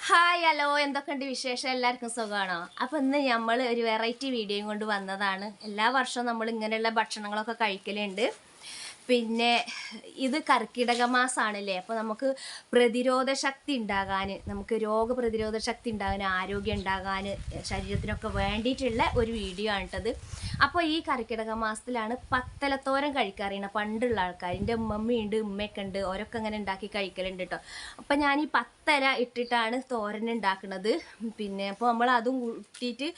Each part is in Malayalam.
ഹായ് ഹലോ എന്തൊക്കെയുണ്ട് വിശേഷം എല്ലാവർക്കും സുഖമാണോ? അപ്പോൾ ഇന്ന് നമ്മൾ ഒരു വെറൈറ്റി വീഡിയോയും കൊണ്ട് വന്നതാണ്. എല്ലാ വർഷവും നമ്മൾ ഇങ്ങനെയുള്ള ഭക്ഷണങ്ങളൊക്കെ കഴിക്കലുണ്ട്. പിന്നെ ഇത് കർക്കിടക മാസമാണല്ലേ, അപ്പോൾ നമുക്ക് പ്രതിരോധ ശക്തി ഉണ്ടാകാൻ, നമുക്ക് രോഗപ്രതിരോധ ശക്തി ഉണ്ടാകാൻ, ആരോഗ്യം ഉണ്ടാകാൻ, ശരീരത്തിനൊക്കെ വേണ്ടിയിട്ടുള്ള ഒരു വീഡിയോ ആണിട്ടത്. അപ്പോൾ ഈ കർക്കിടക മാസത്തിലാണ് പത്തലത്തോരൻ കഴിക്കാറിയണം പണ്ടുള്ള ആൾക്കാർ. എൻ്റെ ഉമ്മയുണ്ട്, ഉമ്മയൊക്കെ ഉണ്ട്, ഓരൊക്കെ അങ്ങനെ ഉണ്ടാക്കി കഴിക്കലുണ്ട് കേട്ടോ. അപ്പം ഞാൻ ഈ പത്തല ഇട്ടിട്ടാണ് തോരൻ ഉണ്ടാക്കുന്നത്. പിന്നെ അപ്പോൾ നമ്മൾ അതും കൂട്ടിയിട്ട്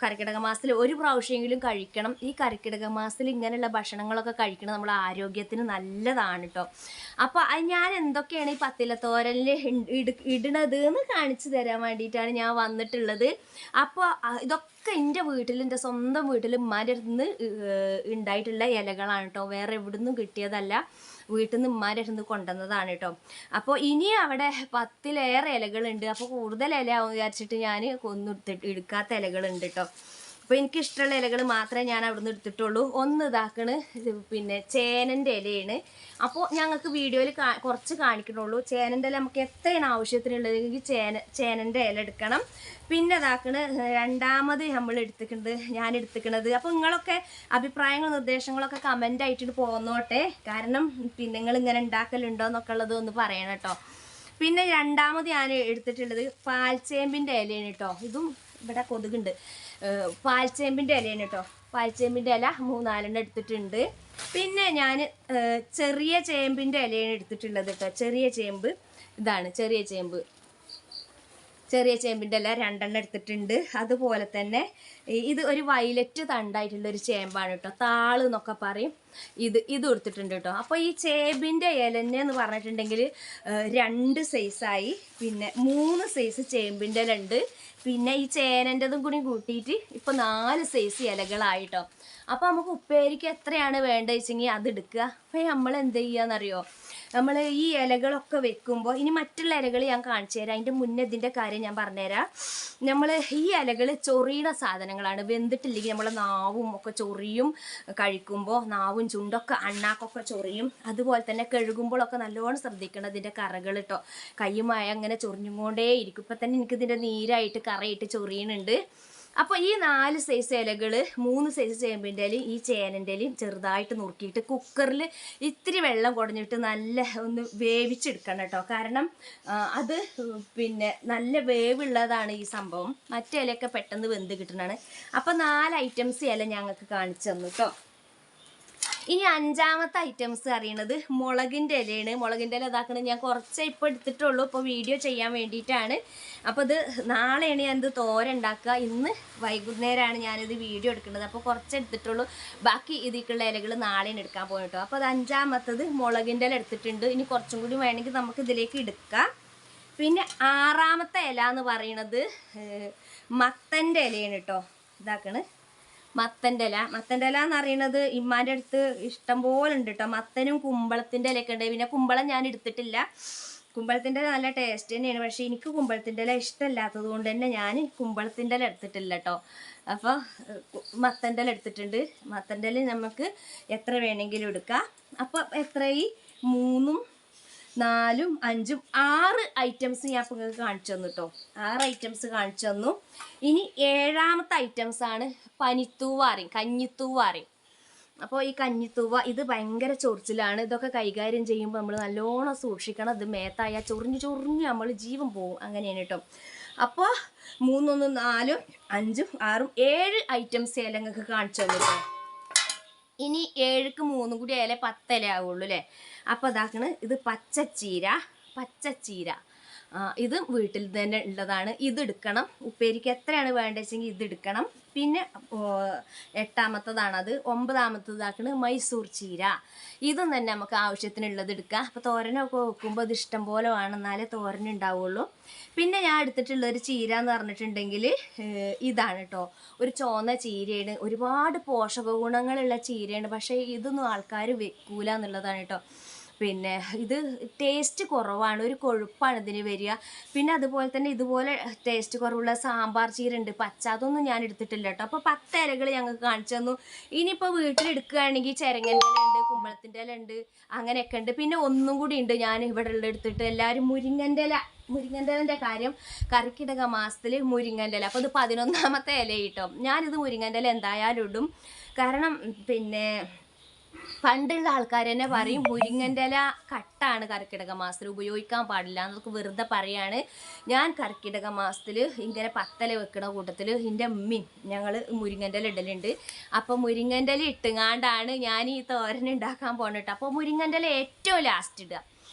കർക്കിടക മാസത്തിൽ ഒരു പ്രാവശ്യമെങ്കിലും കഴിക്കണം. ഈ കർക്കിടക മാസത്തിൽ ഇങ്ങനെയുള്ള ഭക്ഷണങ്ങളൊക്കെ കഴിക്കണം നമ്മൾ ആരോഗ്യത്തിന് നല്ലതാണ് കേട്ടോ. അപ്പോൾ ഞാൻ എന്തൊക്കെയാണ് ഈ പത്തിലത്തോരനിൽ ഇടണത് എന്ന് കാണിച്ചു തരാൻ വേണ്ടിയിട്ടാണ് ഞാൻ വന്നിട്ടുള്ളത്. അപ്പോൾ ഇതൊക്കെ എൻ്റെ വീട്ടിൽ, എൻ്റെ സ്വന്തം വീട്ടിൽ ഉമ്മാൻ്റെ അടുത്ത് നിന്ന് ഉണ്ടായിട്ടുള്ള ഇലകളാണ് കേട്ടോ. വേറെ എവിടുന്നും കിട്ടിയതല്ല, വീട്ടിൽ നിന്ന് ഉമ്മാൻ്റെ അടുത്ത് നിന്ന് കൊണ്ടുവന്നതാണ് കേട്ടോ. അപ്പോൾ ഇനി അവിടെ 10-ലേറെ ഇലകളുണ്ട്. അപ്പോൾ കൂടുതൽ ഇല ആവും വിചാരിച്ചിട്ട് ഞാൻ എടുക്കാത്ത ഇലകളുണ്ട് കേട്ടോ. അപ്പോൾ എനിക്കിഷ്ടമുള്ള ഇലകൾ മാത്രമേ ഞാൻ അവിടെ നിന്ന് എടുത്തിട്ടുള്ളൂ. ഒന്ന് ഇതാക്കണ് പിന്നെ ചേനൻ്റെ ഇലയാണ്. അപ്പോൾ ഞങ്ങൾക്ക് വീഡിയോയിൽ കുറച്ച് കാണിക്കണുള്ളൂ. ചേനൻ്റെ ഇല നമുക്ക് എത്രയാണ് ആവശ്യത്തിനുള്ളതെങ്കിൽ ചേനൻ്റെ ഇല എടുക്കണം. പിന്നെ ഇതാക്കണ് രണ്ടാമത് ഞാൻ എടുത്തിക്കണത്. അപ്പോൾ നിങ്ങളൊക്കെ അഭിപ്രായങ്ങളും നിർദ്ദേശങ്ങളൊക്കെ കമൻ്റ് ആയിട്ട് പോന്നോട്ടെ. കാരണം പിന്നെ നിങ്ങൾ ഇങ്ങനെ ഉണ്ടാക്കലുണ്ടോ എന്നൊക്കെ ഉള്ളത് ഒന്ന് പറയണം കേട്ടോ. പിന്നെ രണ്ടാമത് ഞാൻ എടുത്തിട്ടുള്ളത് പാൽച്ചേമ്പിൻ്റെ ഇലയാണ് കേട്ടോ. ഇതും ഇവിടെ കൊതുകുണ്ട്. പാൽച്ചേമ്പിൻ്റെ ഇലയാണ് കേട്ടോ. പാൽച്ചേമ്പിൻ്റെ ഇല 3-4 എടുത്തിട്ടുണ്ട്. പിന്നെ ഞാൻ ചെറിയ ചേമ്പിൻ്റെ ഇലയാണ് എടുത്തിട്ടുള്ളത് കേട്ടോ. ചെറിയ ചേമ്പ് ഇതാണ്, ചെറിയ ചേമ്പിൻ്റെ ഇല 2 എടുത്തിട്ടുണ്ട്. അതുപോലെ തന്നെ ഇത് ഒരു വയലറ്റ് തണ്ടായിട്ടുള്ളൊരു ചേമ്പാണ് കേട്ടോ, താള് എന്നൊക്കെ പറയും. ഇത് എടുത്തിട്ടുണ്ട് കേട്ടോ. അപ്പോൾ ഈ ചേമ്പിൻ്റെ ഇലന്ന് പറഞ്ഞിട്ടുണ്ടെങ്കിൽ 2 സൈസായി. പിന്നെ 3 സൈസ് ചേമ്പിൻ്റെ ഇല ഉണ്ട്. പിന്നെ ഈ ചേനൻ്റെതും കൂടി കൂട്ടിയിട്ട് ഇപ്പോൾ 4 സൈസ് ഇലകളായിട്ടോ. അപ്പോൾ നമുക്ക് ഉപ്പേരിക്ക് എത്രയാണ് വേണ്ടത് വെച്ചെങ്കിൽ അത് എടുക്കുക. അപ്പോൾ നമ്മൾ എന്ത് ചെയ്യുകയെന്നറിയോ, നമ്മൾ ഈ ഇലകളൊക്കെ വെക്കുമ്പോൾ, ഇനി മറ്റുള്ള ഇലകൾ ഞാൻ കാണിച്ചു തരാം, അതിൻ്റെ മുന്നേ ഇതിൻ്റെ കാര്യം ഞാൻ പറഞ്ഞുതരാം. നമ്മൾ ഈ ഇലകൾ ചൊറിയുന്ന സാധനങ്ങളാണ്. വെന്തിട്ടില്ലെങ്കിൽ നമ്മളെ നാവും ഒക്കെ ചൊറിയും. കഴിക്കുമ്പോൾ നാവും ചുണ്ടൊക്കെ അണ്ണാക്കൊക്കെ ചൊറിയും. അതുപോലെ തന്നെ കഴുകുമ്പോഴൊക്കെ നല്ലോണം ശ്രദ്ധിക്കണം ഇതിൻ്റെ കറകൾ കേട്ടോ. കയ്യുമായ അങ്ങനെ ചൊറിഞ്ഞുകൊണ്ടേ ഇരിക്കും. ഇപ്പം തന്നെ എനിക്കിതിൻ്റെ നീരായിട്ട് കറയിട്ട് ചൊറിയുന്നുണ്ട്. അപ്പോൾ ഈ 4 സൈസ് ഇലകൾ, 3 സൈസ് ചേമ്പിൻ്റെ ഇലയും ഈ ചേനൻ്റെ ഇലയും ചെറുതായിട്ട് നുറുക്കിയിട്ട് കുക്കറിൽ ഇത്തിരി വെള്ളം കുടഞ്ഞിട്ട് നല്ല ഒന്ന് വേവിച്ചെടുക്കണം കേട്ടോ. കാരണം അത് പിന്നെ നല്ല വേവുള്ളതാണ് ഈ സംഭവം. മറ്റേ ഇലയൊക്കെ പെട്ടെന്ന് വെന്ത് കിട്ടുന്നതാണ്. അപ്പോൾ 4 ഐറ്റംസ് ഇല ഞങ്ങൾക്ക് കാണിച്ചു തന്നു കേട്ടോ. ഇനി 5-ാമത്തെ ഐറ്റംസ് അറിയണത് മുളകിൻ്റെ ഇലയാണ്. മുളകിൻ്റെ ഇല ഇതാക്കണത് ഞാൻ കുറച്ചേ ഇപ്പോൾ എടുത്തിട്ടുള്ളൂ, ഇപ്പോൾ വീഡിയോ ചെയ്യാൻ വേണ്ടിയിട്ടാണ്. അപ്പോൾ ഇത് നാളെയാണ് ഞാനിത് തോരൻ ഉണ്ടാക്കുക. ഇന്ന് വൈകുന്നേരമാണ് ഞാനിത് വീഡിയോ എടുക്കുന്നത്. അപ്പോൾ കുറച്ച് എടുത്തിട്ടുള്ളൂ, ബാക്കി ഇതിലേക്കുള്ള ഇലകൾ നാളെയാണ് എടുക്കാൻ പോകും കേട്ടോ. അപ്പോൾ അത് 5-ാമത്തത് മുളകിൻ്റെ ഇല എടുത്തിട്ടുണ്ട്. ഇനി കുറച്ചും കൂടി വേണമെങ്കിൽ നമുക്ക് ഇതിലേക്ക് എടുക്കാം. പിന്നെ 6-ാമത്തെ ഇല എന്ന് പറയുന്നത് മത്തൻ്റെ ഇലയാണ് കേട്ടോ. ഇതാക്കണ് മത്തൻ്റെ ഇല എന്ന് പറയുന്നത് ഇമ്മാൻ്റെ അടുത്ത് ഇഷ്ടം പോലെ ഉണ്ട് കേട്ടോ. മത്തനും കുമ്പളത്തിൻ്റെ ഇലയൊക്കെ ഉണ്ട്. പിന്നെ കുമ്പളം ഞാൻ എടുത്തിട്ടില്ല. കുമ്പളത്തിൻ്റെ ഇല നല്ല ടേസ്റ്റ് തന്നെയാണ്, പക്ഷേ എനിക്ക് കുമ്പളത്തിൻ്റെ ഇല ഇഷ്ടമല്ലാത്തത് കൊണ്ട് തന്നെ ഞാൻ കുമ്പളത്തിൻ്റെ ഇല എടുത്തിട്ടില്ല കേട്ടോ. അപ്പോൾ മത്തൻ്റെ ഇല എടുത്തിട്ടുണ്ട്. മത്തൻ്റെ ഇല നമുക്ക് എത്ര വേണമെങ്കിലും എടുക്കാം. അപ്പോൾ എത്ര, ഈ 3, 4, 5, 6 ഐറ്റംസ് ഞാൻ ഇപ്പോൾ നിങ്ങൾക്ക് കാണിച്ചു തന്നു കേട്ടോ. 6 ഐറ്റംസ് കാണിച്ചു തന്നു. ഇനി 7-ാമത്തെ ഐറ്റംസാണ് കഞ്ഞിത്തൂവ. അപ്പോൾ ഈ കഞ്ഞിത്തൂവ ഇത് ഭയങ്കര ചൊറിച്ചിലാണ്. ഇതൊക്കെ കൈകാര്യം ചെയ്യുമ്പോൾ നമ്മൾ നല്ലോണം സൂക്ഷിക്കണം. ഇത് മേത്തായാൽ ചൊറിഞ്ഞ് നമ്മൾ ജീവൻ പോകും. അങ്ങനെയാണ് കേട്ടോ. അപ്പോൾ 3, 1, 4, 5, 6, 7 ഐറ്റംസ് ഇല നിങ്ങൾക്ക് കാണിച്ചു തന്നു കേട്ടോ. ഇനി 7ക്ക് 3 കൂടി ആയാലേ 10 ഇല ആവുള്ളൂ അല്ലേ. അപ്പോൾ ഇതാക്കണ് ഇത് പച്ചച്ചീര. ഇത് വീട്ടിൽ തന്നെ ഉള്ളതാണ്. ഇതെടുക്കണം. ഉപ്പേരിക്ക് എത്രയാണ് വേണ്ടത് വെച്ചെങ്കിൽ ഇതെടുക്കണം. പിന്നെ 8-ാമത്തതാണത്. 9-ാമത്തതാക്കണ് മൈസൂർ ചീര. ഇതും തന്നെ നമുക്ക് ആവശ്യത്തിനുള്ളത് എടുക്കുക. അപ്പോൾ തോരനൊക്കെ വെക്കുമ്പോൾ ഇത് ഇഷ്ടം പോലെ വേണം, എന്നാലേ തോരനുണ്ടാവുള്ളൂ. പിന്നെ ഞാൻ എടുത്തിട്ടുള്ളൊരു ചീര എന്ന് പറഞ്ഞിട്ടുണ്ടെങ്കിൽ ഇതാണ് കേട്ടോ. ഒരു ചുവന്ന ചീരയാണ്. ഒരുപാട് പോഷക ഗുണങ്ങളുള്ള ചീരയാണ്. പക്ഷേ ഇതൊന്നും ആൾക്കാർ വെക്കൂല എന്നുള്ളതാണ് കേട്ടോ. പിന്നെ ഇത് ടേസ്റ്റ് കുറവാണ്, ഒരു കൊഴുപ്പാണ് ഇതിന് വരിക. പിന്നെ അതുപോലെ തന്നെ ഇതുപോലെ ടേസ്റ്റ് കുറവുള്ള സാമ്പാർ ചീര ഉണ്ട് പച്ച, അതൊന്നും ഞാൻ എടുത്തിട്ടില്ല കേട്ടോ. അപ്പോൾ 10 ഇലകൾ ഞങ്ങൾക്ക് കാണിച്ചു തന്നു. ഇനിയിപ്പോൾ വീട്ടിലെടുക്കുകയാണെങ്കിൽ ചെരങ്ങൻ്റെ ഇല ഉണ്ട്, കുമ്പളത്തിൻ്റെ ഇല ഉണ്ട്, അങ്ങനെയൊക്കെ ഉണ്ട്. പിന്നെ ഒന്നും കൂടി ഉണ്ട് ഞാൻ ഇവിടെ ഉള്ള എടുത്തിട്ട്, എല്ലാവരും മുരിങ്ങൻ്റെ ഇല മുരിങ്ങൻ്റെ കാര്യം കർക്കിടക മാസത്തിൽ മുരിങ്ങൻ്റെ ഇല. അപ്പോൾ ഇത് 11ാമത്തെ ഇല കേട്ടോ. ഞാനിത് മുരിങ്ങൻ്റെ ഇല എന്തായാലും ഇടും. കാരണം പിന്നെ പണ്ടുള്ള ആൾക്കാർ തന്നെ പറയും മുരിങ്ങൻ്റെ ഇല കട്ടാണ് കർക്കിടക മാസത്തിൽ ഉപയോഗിക്കാൻ പാടില്ല എന്നൊക്കെ വെറുതെ പറയാണ്. ഞാൻ കർക്കിടക മാസത്തിൽ ഇങ്ങനെ 10 ഇല വെക്കണ കൂട്ടത്തിൽ എൻ്റെ അമ്മയും ഞങ്ങൾ മുരിങ്ങൻ്റെ ഇല ഇടലുണ്ട്. അപ്പോൾ മുരിങ്ങൻ്റെ ഇല ഇട്ടുങ്ങാണ്ടാണ് ഞാൻ ഈ തോരൻ ഉണ്ടാക്കാൻ പോകണം. അപ്പോൾ മുരിങ്ങൻ്റെ ഇല ഏറ്റവും ലാസ്റ്റ് ഇടുക.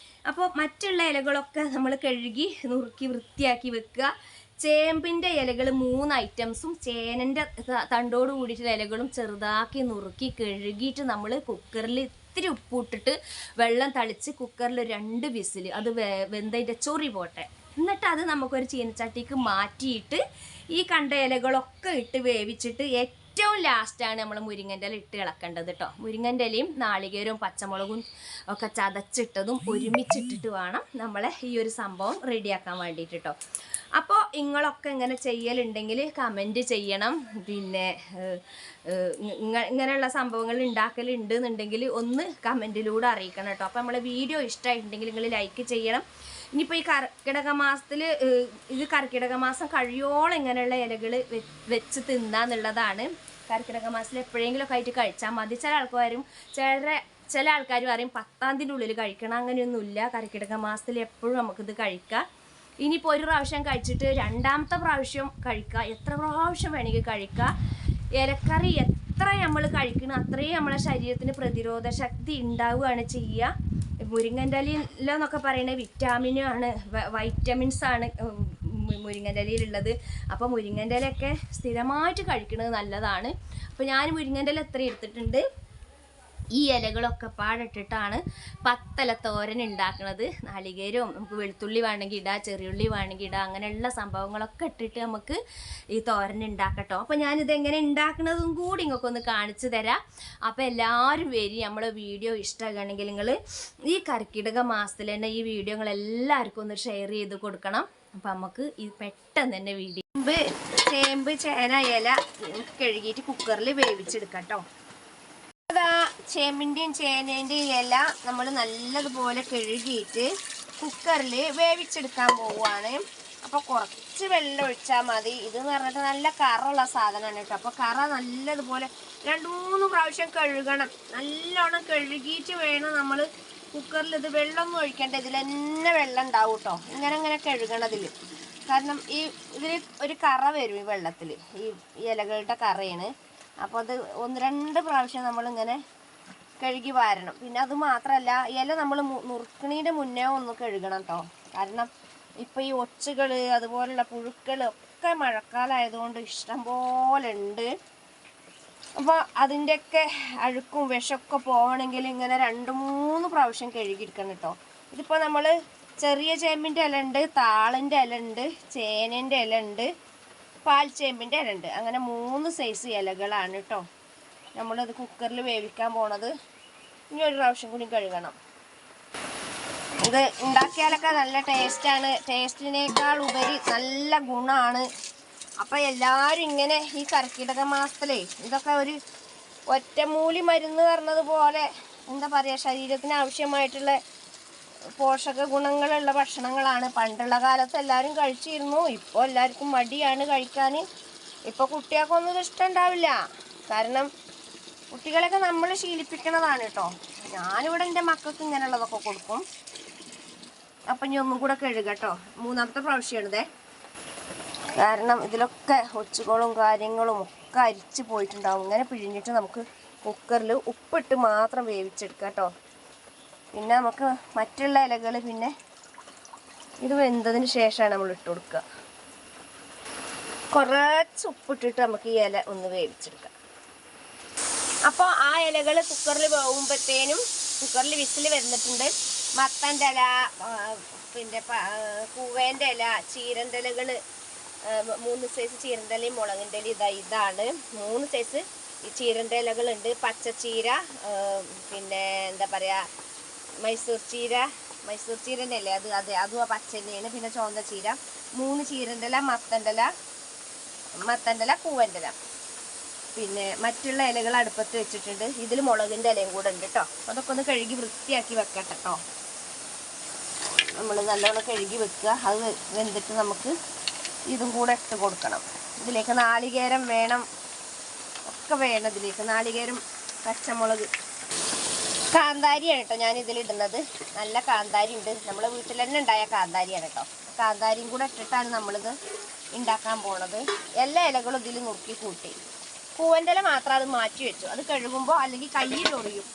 അപ്പോൾ മറ്റുള്ള ഇലകളൊക്കെ നമ്മൾ കഴുകി നുറുക്കി വൃത്തിയാക്കി വെക്കുക. ചേമ്പിൻ്റെ ഇലകൾ 3 ഐറ്റംസും ചേനൻ്റെ തണ്ടോട് കൂടിയിട്ടുള്ള ഇലകളും ചെറുതാക്കി നുറുക്കി കഴുകിയിട്ട് നമ്മൾ കുക്കറിൽ ഇത്തിരി ഉപ്പിട്ടിട്ട് വെള്ളം തളിച്ച് കുക്കറിൽ 2 വിസിൽ അത് വെന്തതിൻ്റെ ചൊറി പോട്ടെ. എന്നിട്ട് അത് നമുക്കൊരു ചീനച്ചട്ടിക്ക് മാറ്റിയിട്ട് ഈ കണ്ട ഇലകളൊക്കെ ഇട്ട് വേവിച്ചിട്ട് ഏറ്റവും ലാസ്റ്റാണ് നമ്മൾ മുരിങ്ങൻ്റെ ഇല ഇട്ട് ഇളക്കേണ്ടത് കേട്ടോ. മുരിങ്ങൻ്റെ ഇലയും നാളികേരവും പച്ചമുളകും ഒക്കെ ചതച്ചിട്ടതും ഒരുമിച്ചിട്ടിട്ട് വേണം നമ്മളെ ഈ ഒരു സംഭവം റെഡിയാക്കാൻ വേണ്ടിയിട്ട് കേട്ടോ. അപ്പോൾ നിങ്ങളൊക്കെ ഇങ്ങനെ ചെയ്യലുണ്ടെങ്കിൽ കമൻറ്റ് ചെയ്യണം. പിന്നെ ഇങ്ങനെയുള്ള സംഭവങ്ങൾ ഉണ്ടാക്കലുണ്ട് എന്നുണ്ടെങ്കിൽ ഒന്ന് കമൻറ്റിലൂടെ അറിയിക്കണം കേട്ടോ. അപ്പോൾ നമ്മളെ വീഡിയോ ഇഷ്ടമായിട്ടുണ്ടെങ്കിൽ നിങ്ങൾ ലൈക്ക് ചെയ്യണം. ഇനിയിപ്പോൾ ഈ കർക്കിടക മാസത്തിൽ ഇത് കർക്കിടക മാസം കഴിയോളം ഇങ്ങനെയുള്ള ഇലകൾ വെച്ച് തിന്നാന്നുള്ളതാണ്. കർക്കിടക മാസത്തിൽ എപ്പോഴെങ്കിലുമൊക്കെ ആയിട്ട് കഴിച്ചാൽ മതി. ചില ആൾക്കാർ പറയും 10ാം തീയതിൻ്റെ ഉള്ളിൽ കഴിക്കണം. അങ്ങനെയൊന്നുമില്ല. കർക്കിടക മാസത്തിൽ എപ്പോഴും നമുക്കിത് കഴിക്കാം. ഇനിയിപ്പോൾ ഒരു പ്രാവശ്യം കഴിച്ചിട്ട് 2ാമത്തെ പ്രാവശ്യം കഴിക്കുക. എത്ര പ്രാവശ്യം വേണമെങ്കിൽ കഴിക്കുക. ഇലക്കറി എത്ര നമ്മൾ കഴിക്കണം അത്രയും നമ്മളെ ശരീരത്തിന് പ്രതിരോധ ശക്തി ഉണ്ടാവുകയാണ് ചെയ്യുക. മുരിങ്ങൻ്റെ ഇല എന്നൊക്കെ പറയുന്നത് വിറ്റാമിനാണ്, വൈറ്റമിൻസാണ് മുരിങ്ങൻ്റെ ഇലയിലുള്ളത്. അപ്പോൾ മുരിങ്ങൻ്റെ ഇലയൊക്കെ സ്ഥിരമായിട്ട് കഴിക്കുന്നത് നല്ലതാണ്. അപ്പോൾ ഞാൻ മുരിങ്ങൻ്റെ ഇല എത്ര എടുത്തിട്ടുണ്ട്. ഈ ഇലകളൊക്കെ പാടിട്ടിട്ടാണ് 10 ഇല തോരൻ ഉണ്ടാക്കുന്നത്. നാളികേരവും നമുക്ക് വെളുത്തുള്ളി വേണമെങ്കിൽ ഇടാം, ചെറിയുള്ളി വേണമെങ്കിൽ ഇടാം. അങ്ങനെയുള്ള സംഭവങ്ങളൊക്കെ ഇട്ടിട്ട് നമുക്ക് ഈ തോരൻ ഉണ്ടാക്കട്ടോ. അപ്പോൾ ഞാനിതെങ്ങനെ ഉണ്ടാക്കുന്നതും കൂടി നിങ്ങൾക്ക് ഒന്ന് കാണിച്ചു തരാം. അപ്പോൾ എല്ലാവരും വരി. നമ്മളെ വീഡിയോ ഇഷ്ടമാണെങ്കിൽ നിങ്ങൾ ഈ കർക്കിടക മാസത്തിൽ തന്നെ ഈ വീഡിയോ നിങ്ങൾ എല്ലാവർക്കും ഒന്ന് ഷെയർ ചെയ്ത് കൊടുക്കണം. അപ്പോൾ നമുക്ക് ഈ പെട്ടെന്ന് തന്നെ വീഡിയോ ചേമ്പ് ചേന ഇല കഴുകിയിട്ട് കുക്കറിൽ വേവിച്ചെടുക്കാം കേട്ടോ. അതാ ചേമ്പിൻ്റെയും ചേനേൻ്റെയും ഇല നമ്മൾ നല്ലതുപോലെ കഴുകിയിട്ട് കുക്കറിൽ വേവിച്ചെടുക്കാൻ പോവുകയാണ്. അപ്പോൾ കുറച്ച് വെള്ളം ഒഴിച്ചാൽ മതി. ഇതെന്ന് പറഞ്ഞിട്ട് നല്ല കറുള്ള സാധനമാണ് കേട്ടോ. അപ്പോൾ കറ നല്ലതുപോലെ 2-3 പ്രാവശ്യം കഴുകണം. നല്ലോണം കഴുകിയിട്ട് വേണം നമ്മൾ കുക്കറിൽ. ഇത് വെള്ളമൊന്നും ഒഴിക്കേണ്ട, ഇതിൽ തന്നെ വെള്ളം ഉണ്ടാവും കേട്ടോ. ഇങ്ങനെ കഴുകണതിൽ. കാരണം ഇതിൽ ഒരു കറ വരും ഈ വെള്ളത്തിൽ. ഈ ഇലകളുടെ കറയാണ്. അപ്പോൾ അത് 1-2 പ്രാവശ്യം നമ്മളിങ്ങനെ കഴുകി വാരണം. പിന്നെ അത് മാത്രമല്ല ഇല നമ്മൾ നുറുക്കണീൻ്റെ മുന്നേ ഒന്ന് കഴുകണം കേട്ടോ. കാരണം ഇപ്പോൾ ഈ ഒച്ചുകൾ അതുപോലുള്ള പുഴുക്കൾ ഒക്കെ മഴക്കാലമായതുകൊണ്ട് ഇഷ്ടം പോലെ ഉണ്ട്. അപ്പോൾ അതിൻ്റെയൊക്കെ അഴുക്കും വിഷമൊക്കെ പോകണമെങ്കിൽ ഇങ്ങനെ 2-3 പ്രാവശ്യം കഴുകിയെടുക്കണം കേട്ടോ. ഇതിപ്പോൾ നമ്മൾ ചെറിയ ചേമ്പിൻ്റെ ഇല ഉണ്ട്, താളിൻ്റെ ഇല ഉണ്ട്, ചേനേൻ്റെ ഇല ഉണ്ട്, പാൽച്ചേമ്പിൻ്റെ ഇല ഉണ്ട്. അങ്ങനെ 3 സൈസ് ഇലകളാണ് കേട്ടോ നമ്മളത് കുക്കറിൽ വേവിക്കാൻ പോണത്. ഇനി ഒരു പ്രാവശ്യം കൂടി കഴുകണം. ഇത് ഉണ്ടാക്കിയാലൊക്കെ നല്ല ടേസ്റ്റാണ്. ടേസ്റ്റിനേക്കാൾ ഉപരി നല്ല ഗുണമാണ്. അപ്പോൾ എല്ലാവരും ഇങ്ങനെ ഈ കർക്കിടക മാസത്തിലേ ഇതൊക്കെ ഒരു ഒറ്റമൂലി മരുന്ന് പറഞ്ഞതുപോലെ എന്താ പറയുക, ശരീരത്തിന് ആവശ്യമായിട്ടുള്ള പോഷക ഗുണങ്ങളുള്ള ഭക്ഷണങ്ങളാണ്. പണ്ടുള്ള കാലത്ത് എല്ലാവരും കഴിച്ചിരുന്നു. ഇപ്പോൾ എല്ലാവർക്കും മടിയാണ് കഴിക്കാൻ. ഇപ്പോൾ കുട്ടികൾക്കൊന്നും ഇത് ഇഷ്ടമുണ്ടാവില്ല. കാരണം കുട്ടികളൊക്കെ നമ്മൾ ശീലിപ്പിക്കണതാണ് കേട്ടോ. ഞാനിവിടെ എൻ്റെ മക്കൾക്ക് ഇങ്ങനെയുള്ളതൊക്കെ കൊടുക്കും. അപ്പം ഇനി ഒന്നും കൂടെ കഴുകട്ടോ. 3ാമത്തെ പ്രാവശ്യമാണിതേ. കാരണം ഇതിലൊക്കെ ഒച്ചുകളും കാര്യങ്ങളും ഒക്കെ അരിച്ച് പോയിട്ടുണ്ടാവും. ഇങ്ങനെ പിഴിഞ്ഞിട്ട് നമുക്ക് കുക്കറിൽ ഉപ്പിട്ട് മാത്രം വേവിച്ചെടുക്കാം കേട്ടോ. പിന്നെ നമുക്ക് മറ്റുള്ള ഇലകൾ പിന്നെ ഇത് വെന്തതിന് ശേഷമാണ് നമ്മൾ ഇട്ട് കൊടുക്കുക. കുറച്ച് ഉപ്പിട്ടിട്ട് നമുക്ക് ഈ ഇല ഒന്ന് വേവിച്ചെടുക്കാം. അപ്പോൾ ആ ഇലകൾ കുക്കറിൽ വേവുമ്പോഴത്തേനും കുക്കറിൽ വിസിൽ വരുന്നിട്ടുണ്ട്. മത്തൻ്റെ ഇല, പിന്നെ കൂവേൻ്റെ ഇല, ചീരൻ്റെ ഇലകൾ 3 സൈസ് ചീരൻ്റെ ഇലയും മുളകിൻ്റെ ഇല ഇതാണ് 3 സൈസ് ചീരൻ്റെ ഇലകളുണ്ട്. പച്ചച്ചീര, പിന്നെ എന്താ പറയുക മൈസൂർ ചീരൻ്റെ ഇല അതും ആ പച്ചനെയാണ്. പിന്നെ ചുവന്ന ചീര, 3 ചീരൻ്റെ ഇല, മത്തൻ്റെ ഇല, കൂവൻ്റെ ഇല. പിന്നെ മറ്റുള്ള ഇലകൾ അടുപ്പത്ത് വെച്ചിട്ടുണ്ട്. ഇതിൽ മുളകിൻ്റെ ഇലയും കൂടെ ഉണ്ട് കേട്ടോ. അതൊക്കെ ഒന്ന് കഴുകി വൃത്തിയാക്കി വെക്കട്ടെ കേട്ടോ. നമ്മൾ നല്ലോണം കഴുകി വെക്കുക. അത് വെന്തിട്ട് നമുക്ക് ഇതും കൂടെ ഇട്ട് കൊടുക്കണം. ഇതിലേക്ക് നാളികേരം വേണം, ഒക്കെ വേണം. ഇതിലേക്ക് നാളികേരം, പച്ചമുളക്, കാന്താരിയാണ് കേട്ടോ ഞാനിതിലിടുന്നത്. നല്ല കാന്താരി ഉണ്ട്, നമ്മളെ വീട്ടിൽ തന്നെ ഉണ്ടായ കാന്താരിയാണ് കേട്ടോ. കാന്താരിയും കൂടെ ഇട്ടിട്ടാണ് നമ്മളിത് ഉണ്ടാക്കാൻ പോണത്. എല്ലാ ഇലകളും ഇതിൽ നുറുക്കി കൂട്ടി. പൂവൻ്റെ ഇല മാത്രം അത് മാറ്റി വെച്ചു, അത് കഴുകുമ്പോൾ അല്ലെങ്കിൽ കയ്യിൽ ഒറിയും.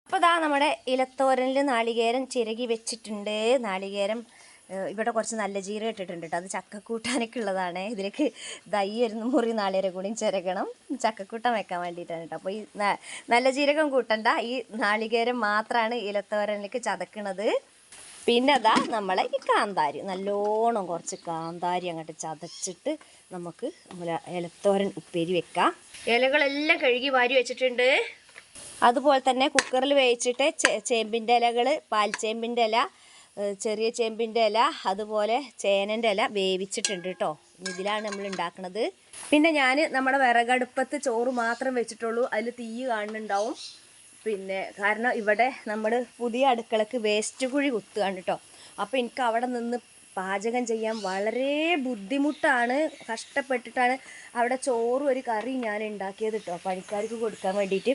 അപ്പോൾ ഇതാ നമ്മുടെ ഇലത്തോരനിൽ നാളികേരം ചിരകി വെച്ചിട്ടുണ്ട്. നാളികേരം ഇവിടെ കുറച്ച് നല്ല ജീരകം ഇട്ടിട്ടുണ്ട് കേട്ടോ. അത് ചക്കക്കൂട്ടാനൊക്കെ ഉള്ളതാണ്. ഇതിലേക്ക് ദയ്യൊരു മുറി നാളികേരം കൂടിയും ചിരകണം, ചക്കക്കൂട്ടാൻ വെക്കാൻ വേണ്ടിയിട്ടാണ് കേട്ടോ. അപ്പോൾ ഈ നല്ല ജീരകം കൂട്ടണ്ട, ഈ നാളികേരം മാത്രമാണ് ഇലത്തോരനിലേക്ക് ചതക്കണത്. പിന്നെ അതാ നമ്മളെ ഈ കാന്താരി, നല്ലോണം കുറച്ച് കാന്താരി അങ്ങോട്ട് ചതച്ചിട്ട് നമുക്ക് ഇലത്തോരൻ ഉപ്പേരി വെക്കാം. ഇലകളെല്ലാം കഴുകി വാരി വെച്ചിട്ടുണ്ട്. അതുപോലെ തന്നെ കുക്കറിൽ വേവിച്ചിട്ട് ചേമ്പിൻ്റെ ഇലകൾ, പാൽച്ചേമ്പിൻ്റെ ഇല, ചെറിയ ചേമ്പിൻ്റെ ഇല, അതുപോലെ ചേനൻ്റെ ഇല വേവിച്ചിട്ടുണ്ട് കേട്ടോ. ഇതിലാണ് നമ്മൾ ഉണ്ടാക്കുന്നത്. പിന്നെ ഞാൻ നമ്മുടെ വിറകടുപ്പത്ത് ചോറ് മാത്രം വെച്ചിട്ടുള്ളൂ. അതിൽ തീ കാണുന്നുണ്ടാവും. പിന്നെ കാരണം ഇവിടെ നമ്മൾ പുതിയ അടുക്കളക്ക് വേസ്റ്റ് കുഴി കുത്തുകയാണ് കേട്ടോ. അപ്പോൾ എനിക്ക് അവിടെ നിന്ന് പാചകം ചെയ്യാൻ വളരെ ബുദ്ധിമുട്ടാണ്. കഷ്ടപ്പെട്ടിട്ടാണ് അവിടെ ചോറും ഒരു കറി ഞാൻ ഉണ്ടാക്കിയത് കേട്ടോ, പണിക്കാർക്ക് കൊടുക്കാൻ വേണ്ടിയിട്ട്.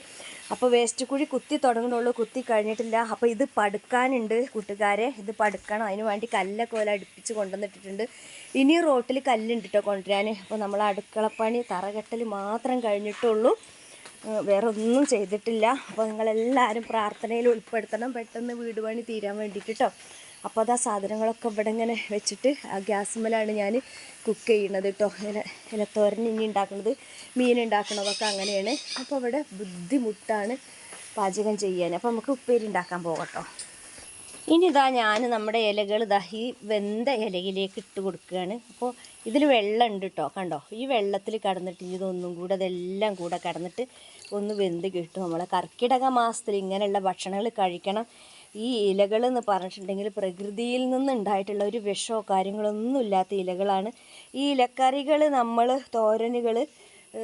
അപ്പോൾ വേസ്റ്റ് കുഴി കുത്തി തുടങ്ങുന്നുള്ളൂ, കുത്തി കഴിഞ്ഞിട്ടില്ല. അപ്പോൾ ഇത് പടുക്കാനുണ്ട് കൂട്ടുകാരെ, ഇത് പടുക്കണം. അതിന് വേണ്ടി കല്ലൊക്കെ അടുപ്പിച്ച് കൊണ്ടുവന്നിട്ടിട്ടുണ്ട്. ഇനി റോട്ടിൽ കല്ലുണ്ട് കേട്ടോ കൊണ്ടുവരാൻ. അപ്പോൾ നമ്മൾ അടുക്കളപ്പണി തറകെട്ടൽ മാത്രം കഴിഞ്ഞിട്ടുള്ളൂ, വേറെ ഒന്നും ചെയ്തിട്ടില്ല. അപ്പോൾ നിങ്ങളെല്ലാവരും പ്രാർത്ഥനയിൽ ഉൾപ്പെടുത്തണം, പെട്ടെന്ന് വീട് പണി തീരാൻ വേണ്ടിയിട്ട് കേട്ടോ. അപ്പോൾ അത് ആ സാധനങ്ങളൊക്കെ ഇവിടെ ഇങ്ങനെ വെച്ചിട്ട് ആ ഗ്യാസുമ്മലാണ് ഞാൻ കുക്ക് ചെയ്യുന്നത് കേട്ടോ. ഇലത്തോരൻ ഇനി ഉണ്ടാക്കുന്നത്, മീൻ ഉണ്ടാക്കുന്നതൊക്കെ അങ്ങനെയാണ്. അപ്പോൾ ഇവിടെ ബുദ്ധിമുട്ടാണ് പാചകം ചെയ്യാൻ. അപ്പോൾ നമുക്ക് ഉപ്പേരി ഉണ്ടാക്കാൻ പോകട്ടോ. ഇനി ഇതാ ഞാൻ നമ്മുടെ ഇലകൾ ഇതാ ഈ വെന്ത ഇലയിലേക്ക് ഇട്ട് കൊടുക്കുകയാണ്. അപ്പോൾ ഇതിൽ വെള്ളം ഉണ്ട് കേട്ടോ, കണ്ടോ? ഈ വെള്ളത്തിൽ കടന്നിട്ട് ഇതൊന്നും കൂടെ അതെല്ലാം കൂടെ കടന്നിട്ട് ഒന്ന് വെന്ത് കിട്ടും. നമ്മളെ കർക്കിടക മാസത്തിൽ ഇങ്ങനെയുള്ള ഭക്ഷണങ്ങൾ കഴിക്കണം. ഈ ഇലകൾ എന്ന് പറഞ്ഞിട്ടുണ്ടെങ്കിൽ പ്രകൃതിയിൽ നിന്നുണ്ടായിട്ടുള്ള ഒരു വിഷമോ കാര്യങ്ങളൊന്നും ഇല്ലാത്ത ഇലകളാണ്. ഈ ഇലക്കറികൾ നമ്മൾ തോരനുകൾ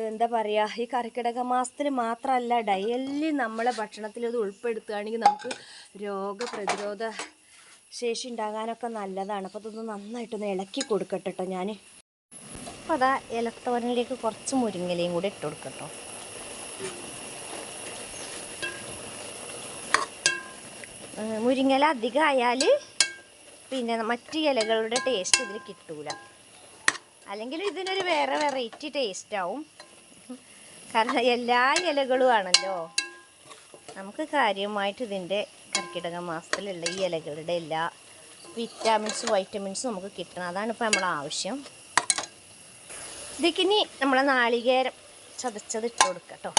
എന്താ പറയുക, ഈ കർക്കിടക മാസത്തിൽ മാത്രമല്ല ഡെയിലി നമ്മളെ ഭക്ഷണത്തിൽ ഇത് ഉൾപ്പെടുത്തുകയാണെങ്കിൽ നമുക്ക് രോഗപ്രതിരോധ ശേഷി ഉണ്ടാകാനൊക്കെ നല്ലതാണ്. അപ്പോൾ ഇതൊന്ന് നന്നായിട്ടൊന്ന് ഇളക്കി കൊടുക്കട്ടെ കേട്ടോ ഞാൻ. അപ്പോൾ അതാ ഇലത്തോരനിലേക്ക് കുറച്ച് മുരിങ്ങലയും കൂടി ഇട്ട് കൊടുക്കട്ടോ. മുരിങ്ങല അധികമായാൽ പിന്നെ മറ്റ് ഇലകളുടെ ടേസ്റ്റ് ഇതിൽ കിട്ടൂല. അല്ലെങ്കിൽ ഇതിനൊരു വേറെ വെറൈറ്റി ടേസ്റ്റ് ആവും. കാരണം എല്ലാ ഇലകളും ആണല്ലോ. നമുക്ക് കാര്യമായിട്ട് ഇതിൻ്റെ കർക്കിടക മാസത്തിലുള്ള ഈ ഇലകളുടെ എല്ലാ വൈറ്റമിൻസും നമുക്ക് കിട്ടണം. അതാണ് ഇപ്പോൾ നമ്മളെ ആവശ്യം. ഇതിക്കിനി നമ്മളെ നാളികേരം ചതച്ചത് ഇട്ട് കൊടുക്കാം കേട്ടോ.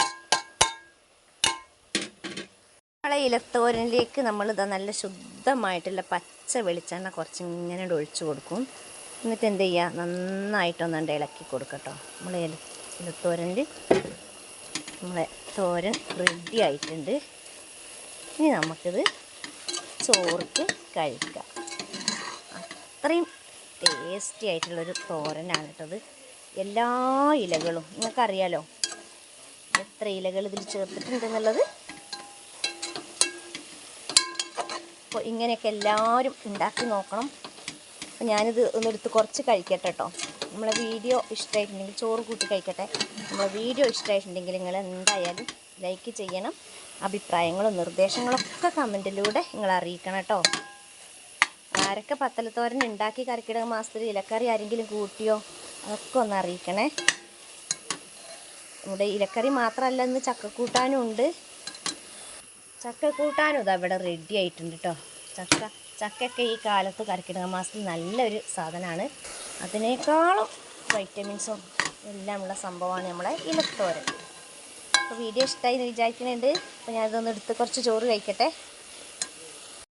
നമ്മളെ ഇലത്തോരനിലേക്ക് നമ്മളിതാ നല്ല ശുദ്ധമായിട്ടുള്ള പച്ച വെളിച്ചെണ്ണ കുറച്ച് ഇങ്ങനെ ഒഴിച്ചു കൊടുക്കും. എന്നിട്ട് എന്ത് ചെയ്യുക, നന്നായിട്ടൊന്നുണ്ട് ഇളക്കി കൊടുക്കട്ടോ. നമ്മളെ ഇലത്തോരനിൽ നമ്മളെ തോരൻ റെഡി ആയിട്ടുണ്ട്. ഇനി നമുക്കിത് ചോർക്ക് കഴിക്കാം. അത്രയും ടേസ്റ്റി ആയിട്ടുള്ളൊരു തോരനാണ് കേട്ടത്. എല്ലാ ഇലകളും നിങ്ങൾക്കറിയാലോ എത്ര ഇലകൾ ഇതിൽ ചേർത്തിട്ടുണ്ടെന്നുള്ളത്. അപ്പോൾ ഇങ്ങനെയൊക്കെ എല്ലാവരും ഉണ്ടാക്കി നോക്കണം. അപ്പോൾ ഞാനിത് ഒന്നെടുത്ത് കുറച്ച് കഴിക്കട്ടെ കേട്ടോ. നമ്മളെ വീഡിയോ ഇഷ്ടമായിട്ടുണ്ടെങ്കിൽ ചോറ് കൂട്ടി കഴിക്കട്ടെ. നമ്മളെ വീഡിയോ ഇഷ്ടമായിട്ടുണ്ടെങ്കിൽ നിങ്ങൾ എന്തായാലും ലൈക്ക് ചെയ്യണം. അഭിപ്രായങ്ങളും നിർദ്ദേശങ്ങളൊക്കെ കമൻറ്റിലൂടെ നിങ്ങൾ അറിയിക്കണം കേട്ടോ. ആരൊക്കെ പത്തലത്തോരൻ ഉണ്ടാക്കി കർക്കിടക മാസത്തിൽ ഇലക്കറി ആരെങ്കിലും കൂട്ടിയോ അതൊക്കെ ഒന്ന് അറിയിക്കണേ. നമ്മുടെ ഇലക്കറി മാത്രമല്ല, ഇന്ന് ചക്കക്കൂട്ടാനും ഉണ്ട്. ചക്കക്കൂട്ടാനും ഇതാ ഇവിടെ റെഡി ആയിട്ടുണ്ട് കേട്ടോ. ചക്കയൊക്കെ ഈ കാലത്ത് കർക്കിടക മാസത്തിൽ നല്ലൊരു സാധനമാണ്. അതിനേക്കാളും വൈറ്റമിൻസും എല്ലാം ഉള്ള സംഭവമാണ് നമ്മളെ ഇലത്തോരൻ. അപ്പോൾ വീഡിയോ ഇഷ്ടമായി എന്ന് വിചാരിക്കുന്നുണ്ട്. അപ്പോൾ ഞാനിതൊന്ന് എടുത്ത് കുറച്ച് ചോറ് കഴിക്കട്ടെ.